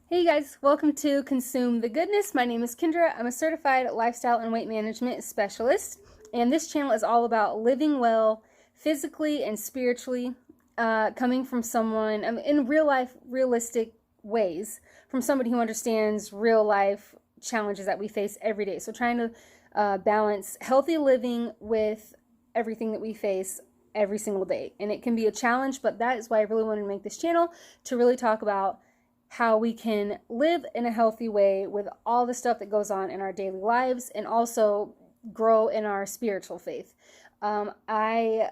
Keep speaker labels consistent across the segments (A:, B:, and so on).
A: Hey guys, welcome to Consume the Goodness. My name is Kendra. I'm a certified lifestyle and weight management specialist, and this channel is all about living well physically and spiritually, coming from someone in real life, realistic ways, from somebody who understands real life challenges that we face every day. So, trying to balance healthy living with everything that we face every single day. And it can be a challenge, but that is why I really wanted to make this channel to really talk about how we can live in a healthy way with all the stuff that goes on in our daily lives and also grow in our spiritual faith. I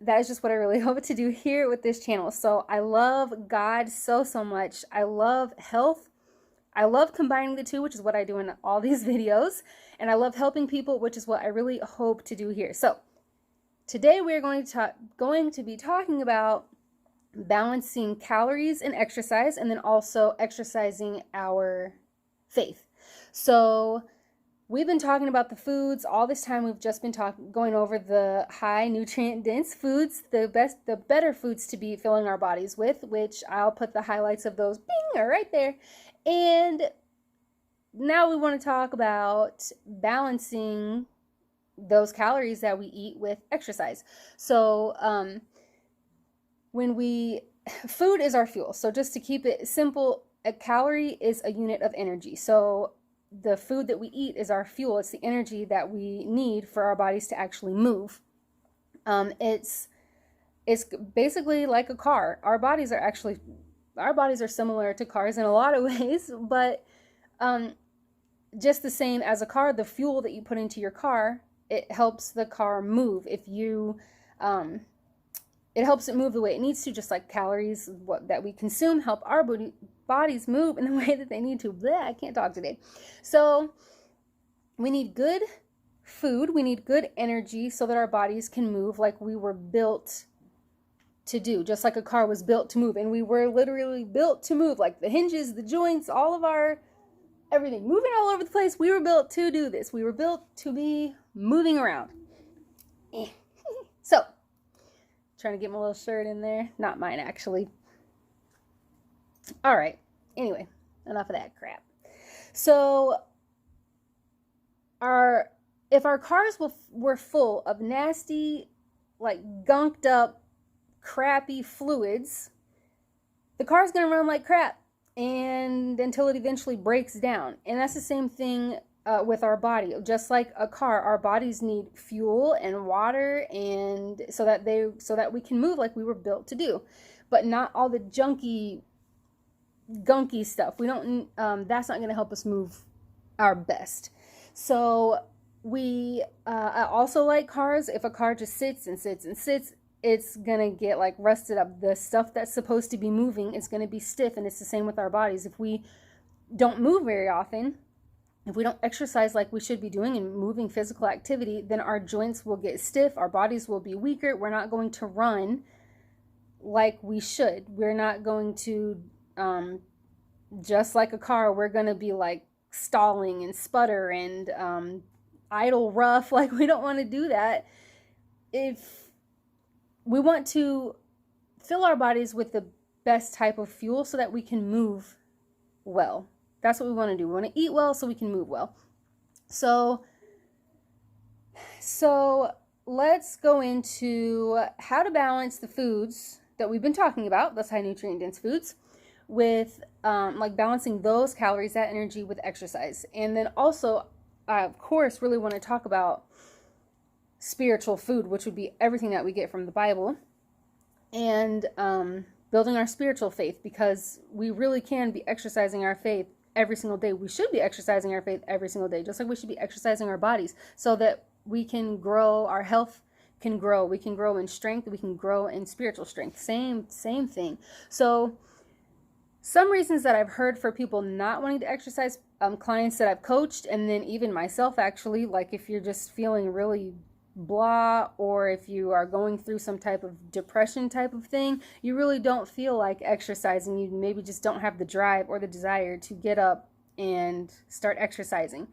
A: that is just what I really hope to do here with this channel. So I love God so much. I love health. I love combining the two, which is what I do in all these videos. And I love helping people, which is what I really hope to do here. So today we're going to be talking about balancing calories and exercise, and then also exercising our faith. So we've been talking about the foods all this time. We've just been going over the high nutrient dense foods, the better foods to be filling our bodies with, which I'll put the highlights of those bing right there. And now we want to talk about balancing those calories that we eat with exercise. So food is our fuel. So just to keep it simple, a calorie is a unit of energy. So the food that we eat is our fuel. It's the energy that we need for our bodies to actually move. It's basically like a car. Our bodies are similar to cars in a lot of ways, but just the same as a car, the fuel that you put into your car, it helps the car move. It helps it move the way it needs to, just like calories that we consume help our bodies move in the way that they need to. Bleh, I can't talk today. So we need good food, we need good energy so that our bodies can move like we were built to do, just like a car was built to move. And we were literally built to move, like the hinges, the joints, all of our everything moving all over the place. We were built to do this. We were built to be moving around. So trying to get my little shirt in there. Not mine, actually. All right. Anyway, enough of that crap. So if our cars were full of nasty, like gunked up, crappy fluids, the car's going to run like crap and until it eventually breaks down. And that's the same thing with our body. Just like a car, our bodies need fuel and water, and so that we can move like we were built to do, but not all the gunky stuff. We don't. That's not going to help us move our best. So I also like cars. If a car just sits and sits and sits, it's gonna get like rusted up. The stuff that's supposed to be moving is gonna be stiff, and it's the same with our bodies. If we don't move very often, if we don't exercise like we should be doing and moving physical activity, then our joints will get stiff, our bodies will be weaker. We're not going to run like we should. We're not going to, just like a car, we're going to be like stalling and sputter and idle rough. Like, we don't want to do that. If we want to fill our bodies with the best type of fuel so that we can move well. That's what we want to do. We want to eat well so we can move well. So let's go into how to balance the foods that we've been talking about, those high nutrient dense foods, with like balancing those calories, that energy, with exercise. And then also, I of course really want to talk about spiritual food, which would be everything that we get from the Bible, and building our spiritual faith, because we really can be exercising our faith every single day. We should be exercising our faith every single day, just like we should be exercising our bodies, so that we can grow, our health can grow, we can grow in strength, we can grow in spiritual strength. Same thing. So some reasons that I've heard for people not wanting to exercise, clients that I've coached, and then even myself actually, like if you're just feeling really blah, or if you are going through some type of depression type of thing, you really don't feel like exercising, you maybe just don't have the drive or the desire to get up and start exercising.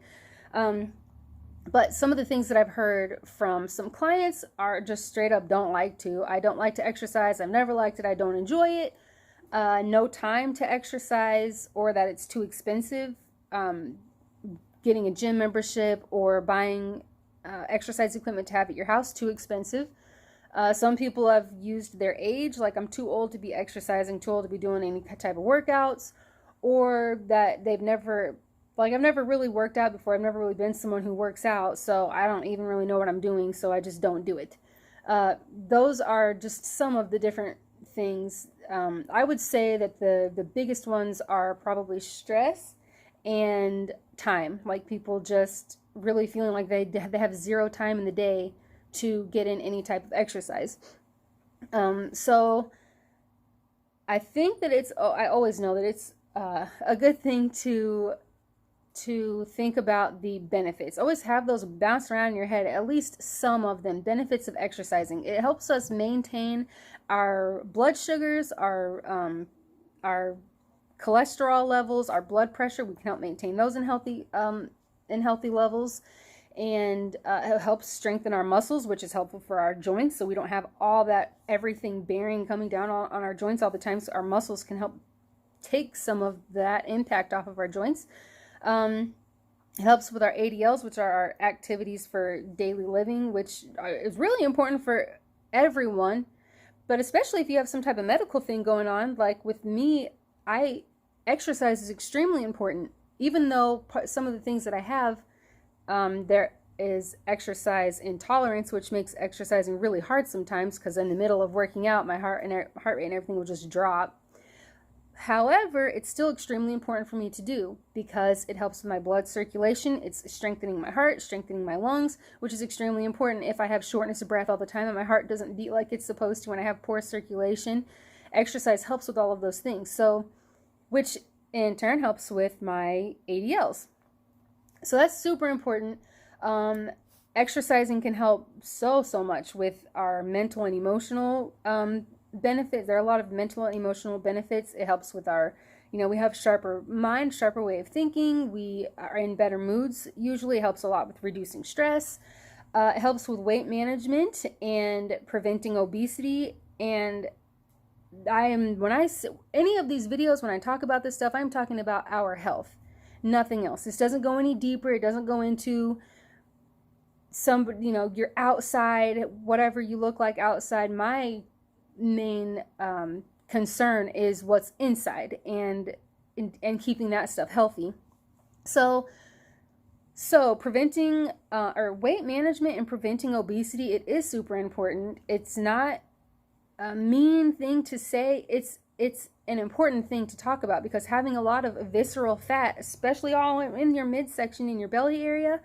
A: But some of the things that I've heard from some clients are just straight up I don't like to exercise, I've never liked it, I don't enjoy it. no time to exercise, or that it's too expensive. Getting a gym membership or buying exercise equipment to have at your house, too expensive. Some people have used their age, like I'm too old to be exercising, too old to be doing any type of workouts, or that they've never, like I've never really worked out before. I've never really been someone who works out, so I don't even really know what I'm doing, so I just don't do it. Those are just some of the different things. I would say that the biggest ones are probably stress and time, like people just really feeling like they have zero time in the day to get in any type of exercise. So I think that I always know that it's a good thing to think about the benefits. Always have those bounce around in your head, at least some of them. Benefits of exercising. It helps us maintain our blood sugars, our cholesterol levels, our blood pressure. We can help maintain those in healthy levels. And it helps strengthen our muscles, which is helpful for our joints, so we don't have all that everything bearing coming down on our joints all the time. So our muscles can help take some of that impact off of our joints. It helps with our ADLs, which are our activities for daily living, which is really important for everyone, but especially if you have some type of medical thing going on. Like with me, exercise is extremely important, even though some of the things that I have, there is exercise intolerance, which makes exercising really hard sometimes, because in the middle of working out, my heart rate and everything will just drop. However, it's still extremely important for me to do because it helps with my blood circulation. It's strengthening my heart, strengthening my lungs, which is extremely important if I have shortness of breath all the time and my heart doesn't beat like it's supposed to when I have poor circulation. Exercise helps with all of those things, so which in turn helps with my ADLs. So that's super important. Exercising can help so much with our mental and emotional benefits. There are a lot of mental and emotional benefits. It helps with our, we have sharper mind, sharper way of thinking. We are in better moods. Usually it helps a lot with reducing stress. It helps with weight management and preventing obesity. And any of these videos, when I talk about this stuff, I'm talking about our health. Nothing else. This doesn't go any deeper. It doesn't go into your outside, whatever you look like outside. My main concern is what's inside and keeping that stuff healthy. So preventing or weight management and preventing obesity, it is super important. It's not a mean thing to say. It's an important thing to talk about, because having a lot of visceral fat, especially all in your midsection, in your belly area,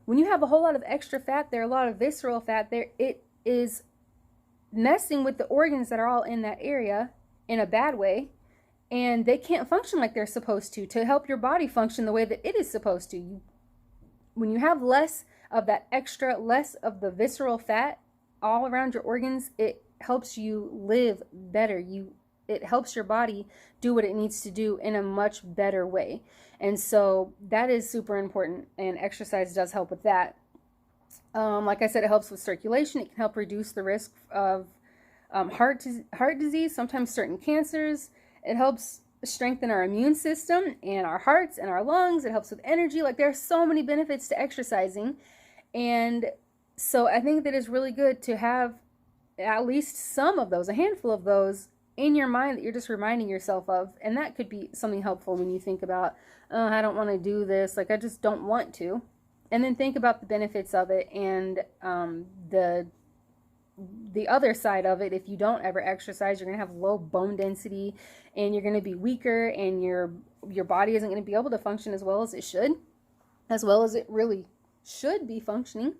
A: when you have a whole lot of extra fat there, a lot of visceral fat there, it is messing with the organs that are all in that area in a bad way, and they can't function like they're supposed to help your body function the way that it is supposed to. When you have less of that extra, less of the visceral fat all around your organs, it helps you live better. It helps your body do what it needs to do in a much better way. And so that is super important, and exercise does help with that. Like I said, it helps with circulation. It can help reduce the risk of heart disease, sometimes certain cancers. It helps strengthen our immune system and our hearts and our lungs. It helps with energy. Like, there are so many benefits to exercising. And so I think that it's really good to have at least some of those, a handful of those, in your mind that you're just reminding yourself of. And that could be something helpful when you think about, oh, I don't want to do this. Like, I just don't want to. And then think about the benefits of it, and the other side of it. If you don't ever exercise, you're going to have low bone density, and you're going to be weaker, and your body isn't going to be able to function as well as it should, as well as it really should be functioning.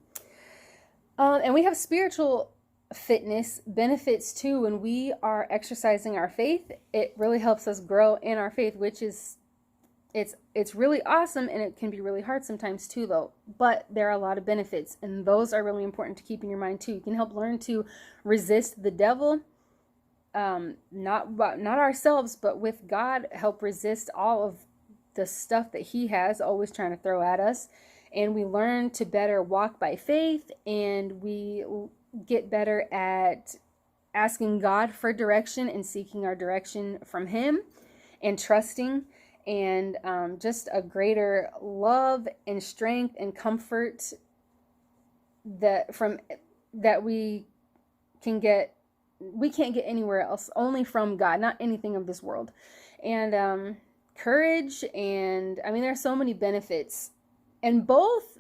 A: And we have spiritual fitness benefits too. When we are exercising our faith, it really helps us grow in our faith, which is it's really awesome, and it can be really hard sometimes too, though. But there are a lot of benefits, and those are really important to keep in your mind too. You can help learn to resist the devil, not ourselves, but with God. Help resist all of the stuff that he has always trying to throw at us, and we learn to better walk by faith, and we get better at asking God for direction and seeking our direction from Him and trusting, and just a greater love and strength and comfort that we can't get anywhere else, only from God, not anything of this world. And courage, and I mean, there's so many benefits, and both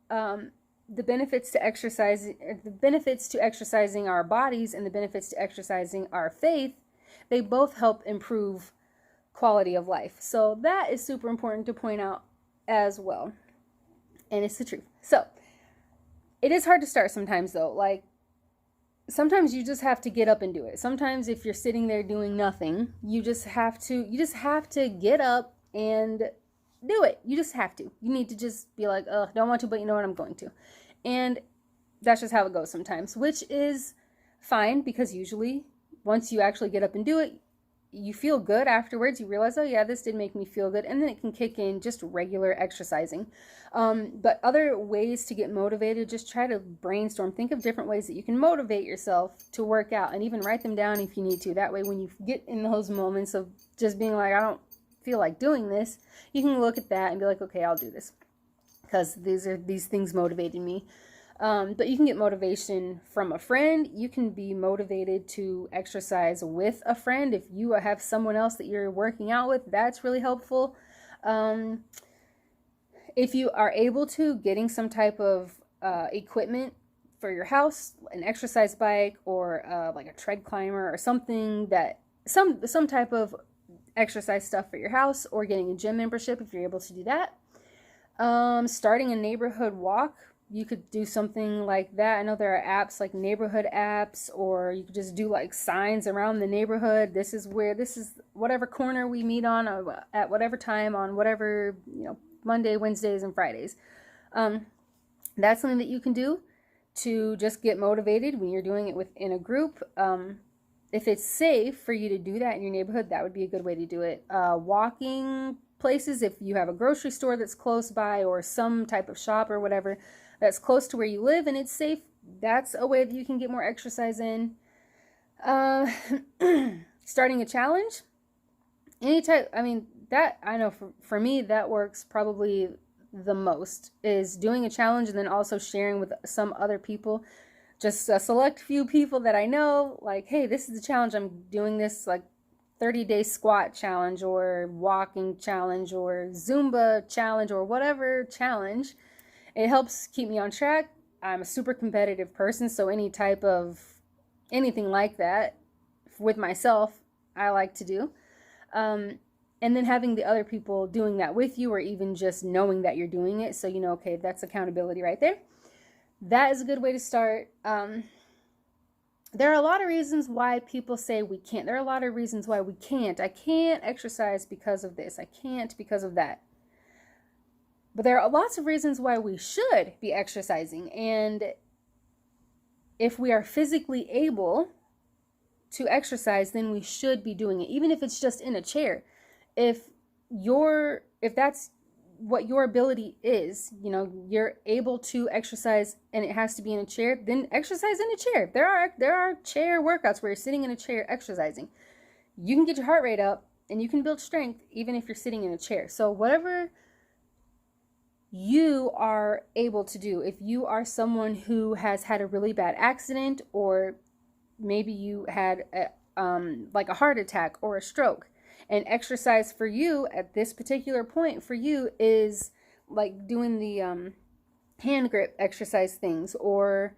A: the benefits to exercising our bodies and the benefits to exercising our faith, they both help improve quality of life. So that is super important to point out as well. And it's the truth. So it is hard to start sometimes, though. Like, sometimes you just have to get up and do it. Sometimes if you're sitting there doing nothing, you just have to get up and do it. You just have to. You need to just be like, ugh, don't want to, but you know what, I'm going to. And that's just how it goes sometimes, which is fine, because usually once you actually get up and do it, you feel good afterwards. You realize, oh yeah, this did make me feel good. And then it can kick in just regular exercising. But other ways to get motivated, just try to brainstorm. Think of different ways that you can motivate yourself to work out, and even write them down if you need to. That way, when you get in those moments of just being like, I don't feel like doing this, you can look at that and be like, okay, I'll do this, because these things motivated me. But you can get motivation from a friend. You can be motivated to exercise with a friend. If you have someone else that you're working out with, that's really helpful. If you are able to, getting some type of equipment for your house, an exercise bike, or like a tread climber, or something that some type of exercise stuff for your house, or getting a gym membership if you're able to do that. Starting a neighborhood walk. You could do something like that. I know there are apps like neighborhood apps, or you could just do like signs around the neighborhood. This is whatever corner we meet on, at whatever time, on whatever, Monday, Wednesdays, and Fridays. That's something that you can do to just get motivated when you're doing it within a group. If it's safe for you to do that in your neighborhood, that would be a good way to do it. Walking places, if you have a grocery store that's close by, or some type of shop or whatever that's close to where you live and it's safe, that's a way that you can get more exercise in. Starting a challenge, that, I know for me, that works probably the most, is doing a challenge and then also sharing with some other people, just a select few people that I know, like, hey, this is the challenge, I'm doing this, like 30-day squat challenge, or walking challenge, or Zumba challenge, or whatever challenge. It helps keep me on track. I'm a super competitive person, so anything like that with myself, I like to do. And then having the other people doing that with you, or even just knowing that you're doing it, so okay, that's accountability right there. That is a good way to start. There are a lot of reasons why people say we can't. There are a lot of reasons why we can't. I can't exercise because of this. I can't because of that. But there are lots of reasons why we should be exercising. And if we are physically able to exercise, then we should be doing it, even if it's just in a chair. If that's what your ability is, you're able to exercise and it has to be in a chair, then exercise in a chair. There are chair workouts where you're sitting in a chair exercising. You can get your heart rate up and you can build strength even if you're sitting in a chair. So whatever you are able to do, if you are someone who has had a really bad accident, or maybe you had like a heart attack or a stroke, and exercise for you at this particular point for you is like doing the hand grip exercise things, or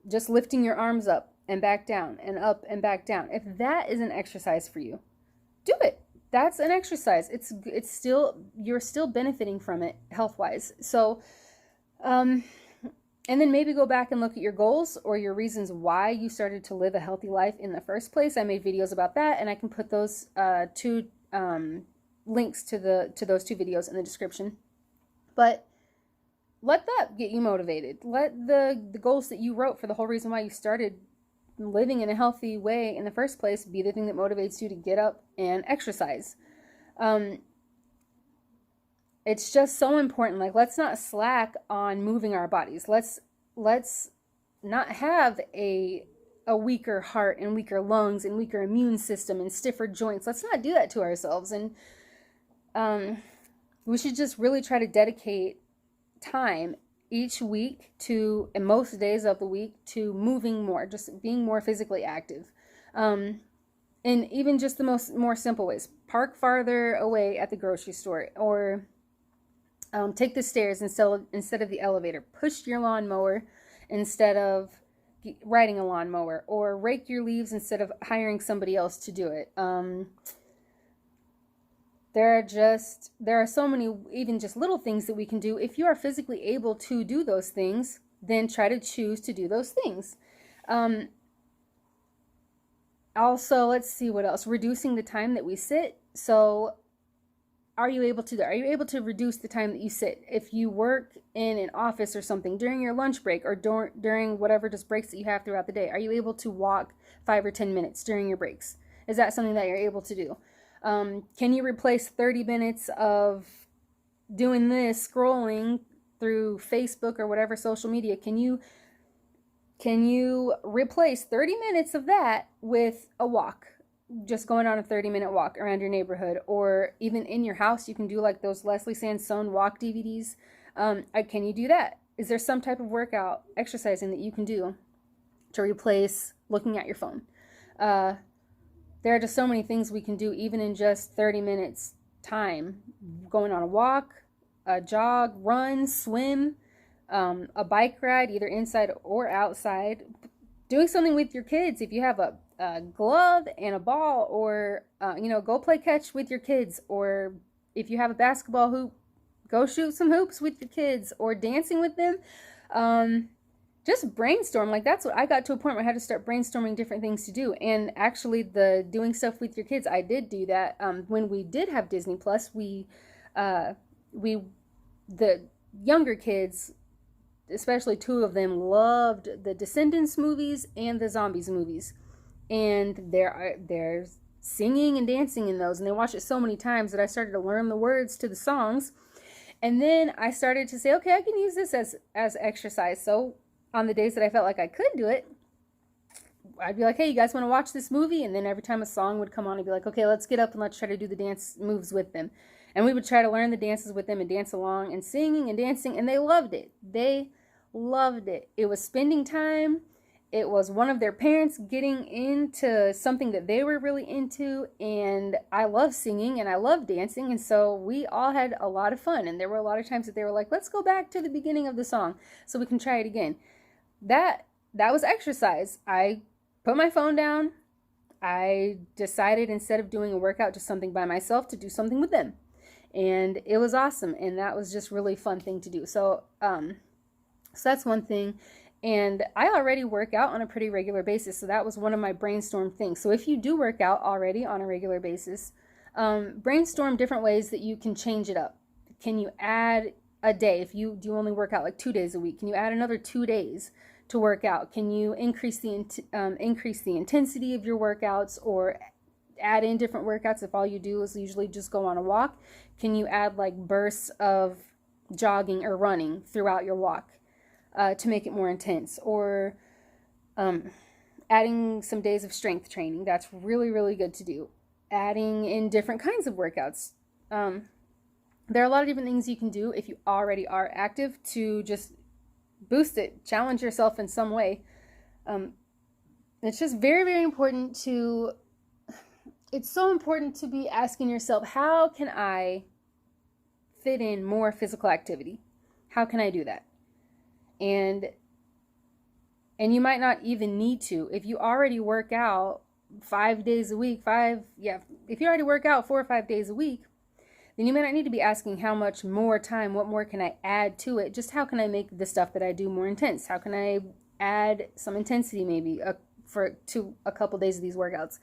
A: just lifting your arms up and back down and up and back down. If that is an exercise for you, do it. That's an exercise. You're still benefiting from it health-wise. So, and then maybe go back and look at your goals or your reasons why you started to live a healthy life in the first place. I made videos about that, and I can put those two links to those two videos in the description. But let that get you motivated. Let the goals that you wrote for the whole reason why you started living in a healthy way in the first place be the thing that motivates you to get up and exercise. It's just so important. Like, let's not slack on moving our bodies. Let's not have a a weaker heart and weaker lungs and weaker immune system and stiffer joints. Let's not do that to ourselves. And we should just really try to dedicate time each week to, and most days of the week, to moving more, just being more physically active. And even just the more simple ways. Park farther away at the grocery store, or take the stairs instead of the elevator. Push your lawnmower instead of riding a lawnmower, or rake your leaves instead of hiring somebody else to do it. There are so many, even just little things that we can do. If you are physically able to do those things, then try to choose to do those things. Also, let's see what else. Reducing the time that we sit. So are you able to do that? Are you able to reduce the time that you sit? If you work in an office or something, during your lunch break, or during whatever just breaks that you have throughout the day, are you able to walk 5 or 10 minutes during your breaks? Is that something that you're able to do? Can you replace 30 minutes of doing this, scrolling through Facebook or whatever social media? Can you replace 30 minutes of that with a walk? Just going on a 30-minute walk around your neighborhood, or even in your house. You can do like those Leslie Sansone walk DVDs. Can you do that? Is there some type of workout, exercising that you can do to replace looking at your phone? There are just so many things we can do, even in just 30 minutes time. Going on a walk, a jog, run, swim, a bike ride, either inside or outside. Doing something with your kids. If you have a glove and a ball, or go play catch with your kids, or if you have a basketball hoop, go shoot some hoops with your kids, or dancing with them. Just brainstorm. Like, that's what I got to a point where I had to start brainstorming different things to do. And actually, the doing stuff with your kids, I did do that. When we did have Disney Plus, the younger kids, especially 2 of them, loved the Descendants movies and the Zombies movies. And they're singing and dancing in those, and they watched it so many times that I started to learn the words to the songs. And then I started to say, okay, I can use this as exercise. So on the days that I felt like I could do it, I'd be like, hey, you guys want to watch this movie? And then every time a song would come on, I'd be like, okay, let's get up and let's try to do the dance moves with them. And we would try to learn the dances with them and dance along and singing and dancing, and they loved it. They loved it. It was spending time. It was one of their parents getting into something that they were really into, and I love singing and I love dancing, and so we all had a lot of fun. And there were a lot of times that they were like, let's go back to the beginning of the song so we can try it again. That was exercise. I put my phone down. I decided, instead of doing a workout, just something by myself, to do something with them. And it was awesome, and that was just really fun thing to do. So that's one thing. And I already work out on a pretty regular basis, so that was one of my brainstorm things. So if you do work out already on a regular basis, brainstorm different ways that you can change it up. Can you add a day? If you do only work out like 2 days a week, can you add another 2 days to work out? Can you increase the intensity of your workouts, or add in different workouts if all you do is usually just go on a walk? Can you add like bursts of jogging or running throughout your walk to make it more intense? Or adding some days of strength training. That's really, really good to do. Adding in different kinds of workouts. There are a lot of different things you can do if you already are active to just boost it, challenge yourself in some way. It's just very, very important it's so important to be asking yourself, how can I fit in more physical activity? How can I do that? And you might not even need to. If you already work out 5 days a week, if you already work out 4 or 5 days a week, then you may not need to be asking how much more time, what more can I add to it? Just how can I make the stuff that I do more intense? How can I add some intensity maybe to a couple days of these workouts?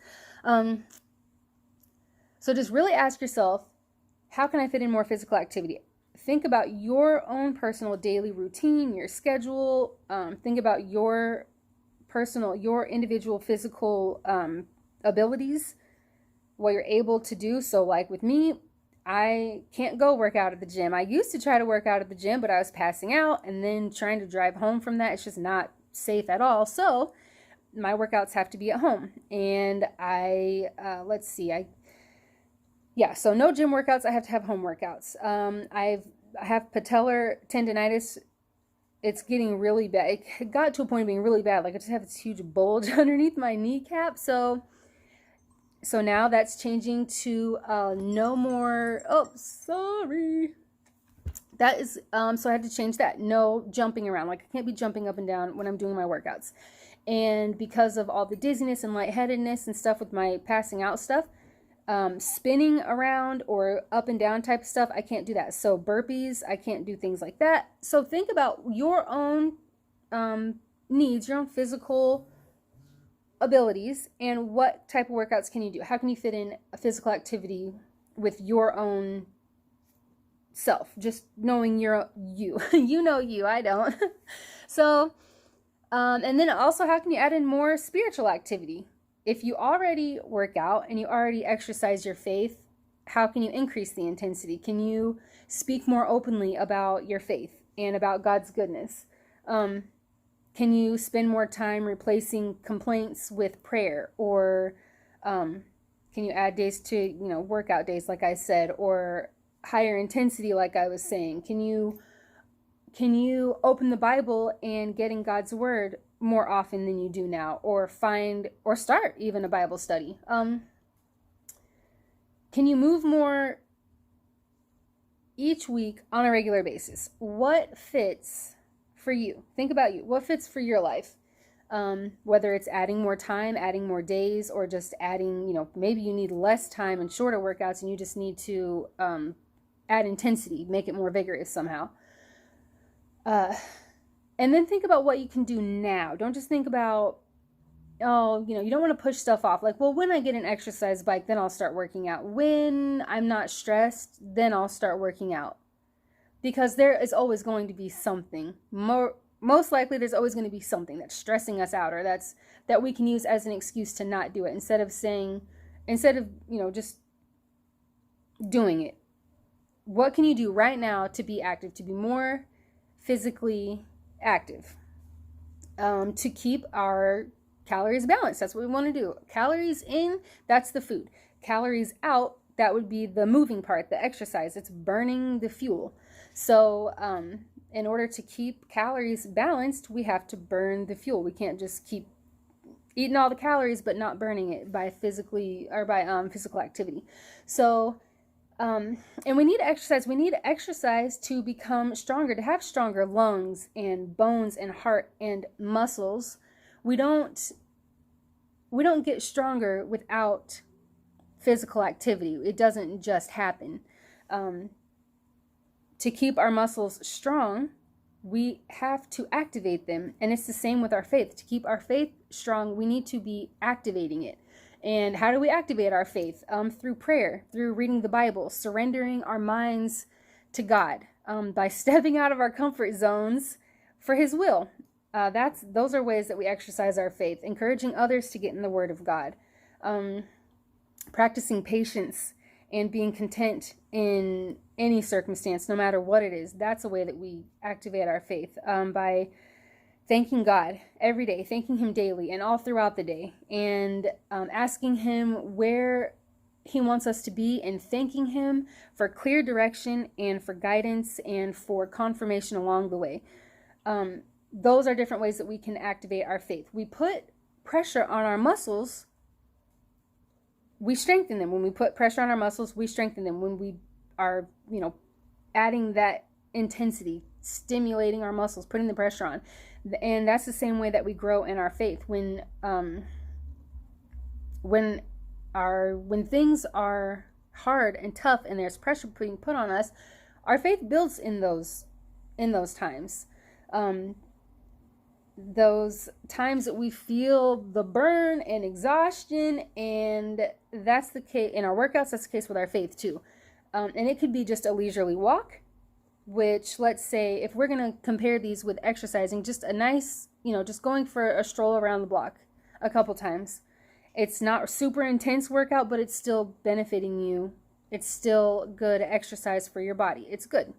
A: So just really ask yourself, how can I fit in more physical activity? Think about your own personal daily routine, your schedule. Think about your individual physical abilities, what you're able to do. So like with me, I can't go work out at the gym. I used to try to work out at the gym, but I was passing out and then trying to drive home from that. It's just not safe at all. So my workouts have to be at home. And let's see, so no gym workouts. I have to have home workouts. I have patellar tendonitis. It's getting really bad. It got to a point of being really bad. Like I just have this huge bulge underneath my kneecap. So now that's changing to no more. Oh, sorry. That is, so I had to change that. No jumping around. Like I can't be jumping up and down when I'm doing my workouts. And because of all the dizziness and lightheadedness and stuff with my passing out stuff, spinning around or up and down type of stuff, I can't do that. So burpees, I can't do things like that. So think about your own needs, your own physical abilities, and what type of workouts can you do? How can you fit in a physical activity with your own self? Just knowing you. You know you, I don't. So, and then also, how can you add in more spiritual activity? If you already work out and you already exercise your faith, how can you increase the intensity? Can you speak more openly about your faith and about God's goodness? Can you spend more time replacing complaints with prayer? Or can you add days to, workout days, like I said, or higher intensity, like I was saying? Can you open the Bible and get in God's word more often than you do now, or start even a Bible study? Can you move more each week on a regular basis? What fits for you? Think about you. What fits for your life? Whether it's adding more time, adding more days, or just adding, maybe you need less time and shorter workouts and you just need to add intensity, make it more vigorous somehow. And then think about what you can do now. Don't just think about, you don't want to push stuff off. Like, well, when I get an exercise bike, then I'll start working out. When I'm not stressed, then I'll start working out. Because there is always going to be something. Most likely, there's always going to be something that's stressing us out, or that we can use as an excuse to not do it, instead of just doing it. What can you do right now to be active, to be more physically active, to keep our calories balanced? That's what we want to do. Calories in, that's the food. Calories out, that would be the moving part, the exercise. It's burning the fuel. So in order to keep calories balanced, we have to burn the fuel. We can't just keep eating all the calories but not burning it by physical activity. So and we need exercise. We need exercise to become stronger, to have stronger lungs and bones and heart and muscles. We don't get stronger without physical activity. It doesn't just happen. To keep our muscles strong, we have to activate them. And it's the same with our faith. To keep our faith strong, we need to be activating it. And how do we activate our faith? Through prayer, through reading the Bible, surrendering our minds to God, by stepping out of our comfort zones for His will. Those are ways that we exercise our faith. Encouraging others to get in the Word of God. Practicing patience and being content in any circumstance, no matter what it is. That's a way that we activate our faith, by thanking God every day, thanking Him daily and all throughout the day, and asking Him where He wants us to be, and thanking Him for clear direction and for guidance and for confirmation along the way. Those are different ways that we can activate our faith. We put pressure on our muscles, we strengthen them. When we put pressure on our muscles, we strengthen them. When we are, adding that intensity, stimulating our muscles, putting the pressure on. And that's the same way that we grow in our faith. When things are hard and tough and there's pressure being put on us, our faith builds in those times. Those times that we feel the burn and exhaustion, and that's the case in our workouts. That's the case with our faith too. And it could be just a leisurely walk, which, let's say, if we're going to compare these with exercising, just a nice, just going for a stroll around the block a couple times. It's not super intense workout, but it's still benefiting you. It's still good exercise for your body. It's good.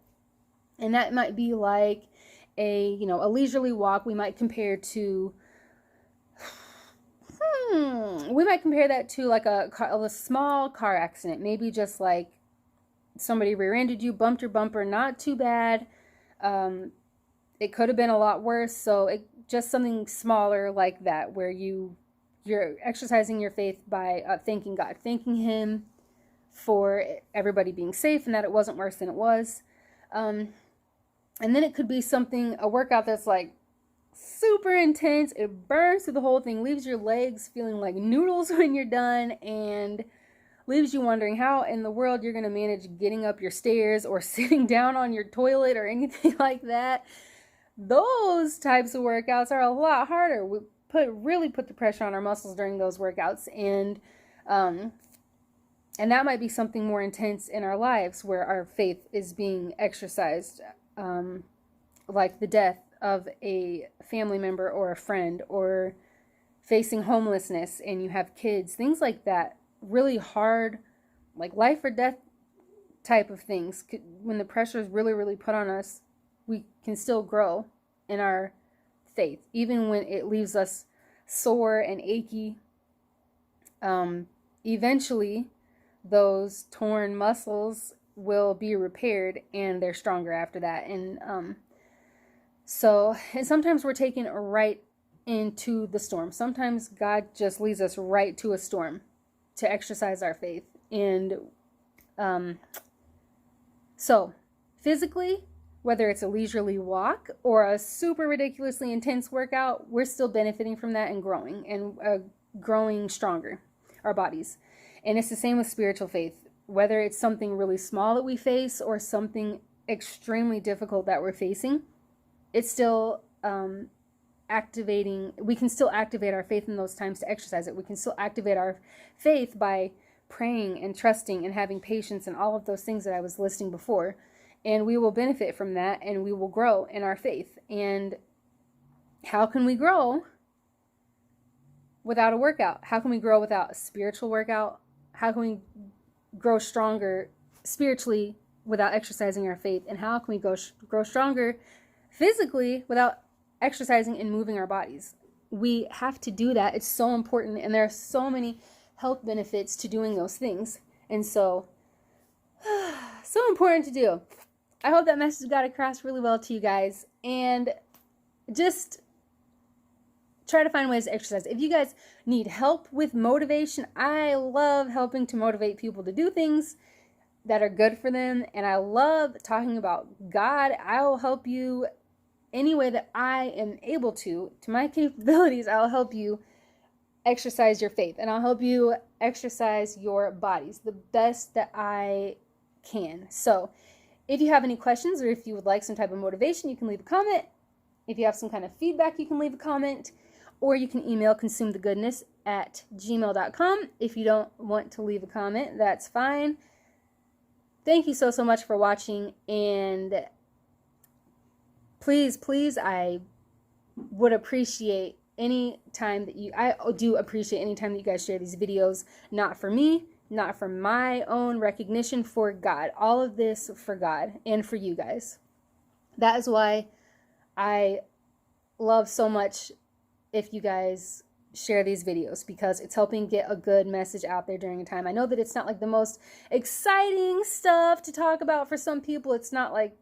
A: And that might be like a leisurely walk. We might compare to, We might compare that to like a small car accident. Maybe just like somebody rear-ended you, bumped your bumper, not too bad. It could have been a lot worse. So just something smaller like that, where you're exercising your faith by thanking God, thanking Him for everybody being safe and that it wasn't worse than it was. And then it could be a workout that's like super intense. It burns through the whole thing, leaves your legs feeling like noodles when you're done, and leaves you wondering how in the world you're going to manage getting up your stairs or sitting down on your toilet or anything like that. Those types of workouts are a lot harder. We really put the pressure on our muscles during those workouts, and that might be something more intense in our lives where our faith is being exercised, like the death of a family member or a friend, or facing homelessness and you have kids, things like that. Really hard, like life or death type of things. When the pressure is really, really put on us, we can still grow in our faith, even when it leaves us sore and achy. Eventually, those torn muscles will be repaired and they're stronger after that. And sometimes we're taken right into the storm. Sometimes God just leads us right to a storm to exercise our faith. And so physically, whether it's a leisurely walk or a super ridiculously intense workout, we're still benefiting from that and growing stronger, our bodies. And it's the same with spiritual faith. Whether it's something really small that we face or something extremely difficult that we're facing, it's still we can still activate our faith in those times to exercise it. We can still activate our faith by praying and trusting and having patience and all of those things that I was listing before. And we will benefit from that, and we will grow in our faith. And how can we grow without a workout? How can we grow without a spiritual workout? How can we grow stronger spiritually without exercising our faith? And how can we grow stronger physically without exercising and moving our bodies? We have to do that. It's so important, and there are so many health benefits to doing those things. And so important to do. I hope that message got across really well to you guys. And just try to find ways to exercise. If you guys need help with motivation, I love helping to motivate people to do things that are good for them. And I love talking about God. I will help you any way that I am able to my capabilities. I'll help you exercise your faith, and I'll help you exercise your bodies the best that I can. So if you have any questions, or if you would like some type of motivation, you can leave a comment. If you have some kind of feedback, you can leave a comment, or you can email consumethegoodness@gmail.com. If you don't want to leave a comment, that's fine. Thank you so much for watching, and please, I would appreciate any time that I do appreciate any time that you guys share these videos, not for me, not for my own recognition, for God. All of this for God and for you guys. That is why I love so much if you guys share these videos, because it's helping get a good message out there during a time. I know that it's not like the most exciting stuff to talk about for some people. It's not like,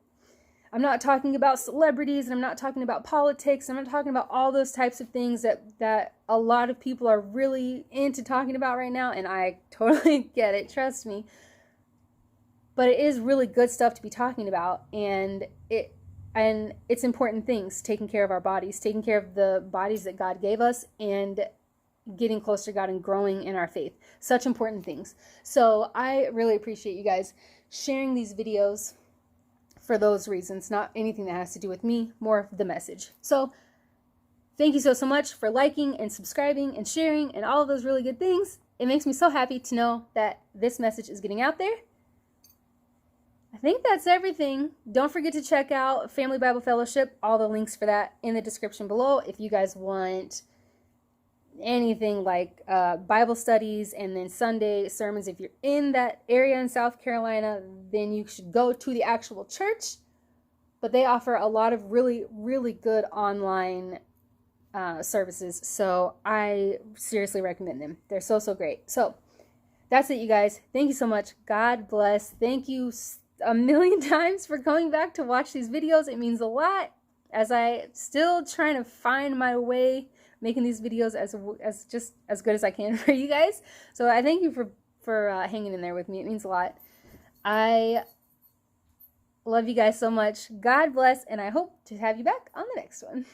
A: I'm not talking about celebrities, and I'm not talking about politics. I'm not talking about all those types of things that a lot of people are really into talking about right now, and I totally get it, trust me. But it is really good stuff to be talking about, and it's important things, taking care of our bodies, taking care of the bodies that God gave us, and getting closer to God and growing in our faith. Such important things. So I really appreciate you guys sharing these videos for those reasons, not anything that has to do with me, more of the message. So thank you so much for liking and subscribing and sharing and all of those really good things. It makes me so happy to know that this message is getting out there. I think that's everything. Don't forget to check out Family Bible Fellowship. All the links for that in the description below. If you guys want anything like Bible studies and then Sunday sermons, if you're in that area in South Carolina, then you should go to the actual church. But they offer a lot of really, really good online services. So I seriously recommend them. They're so, so great. So that's it, you guys. Thank you so much. God bless. Thank you a million times for coming back to watch these videos. It means a lot as I still trying to find my way making these videos as just as good as I can for you guys. So I thank you for hanging in there with me. It means a lot. I love you guys so much. God bless, and I hope to have you back on the next one.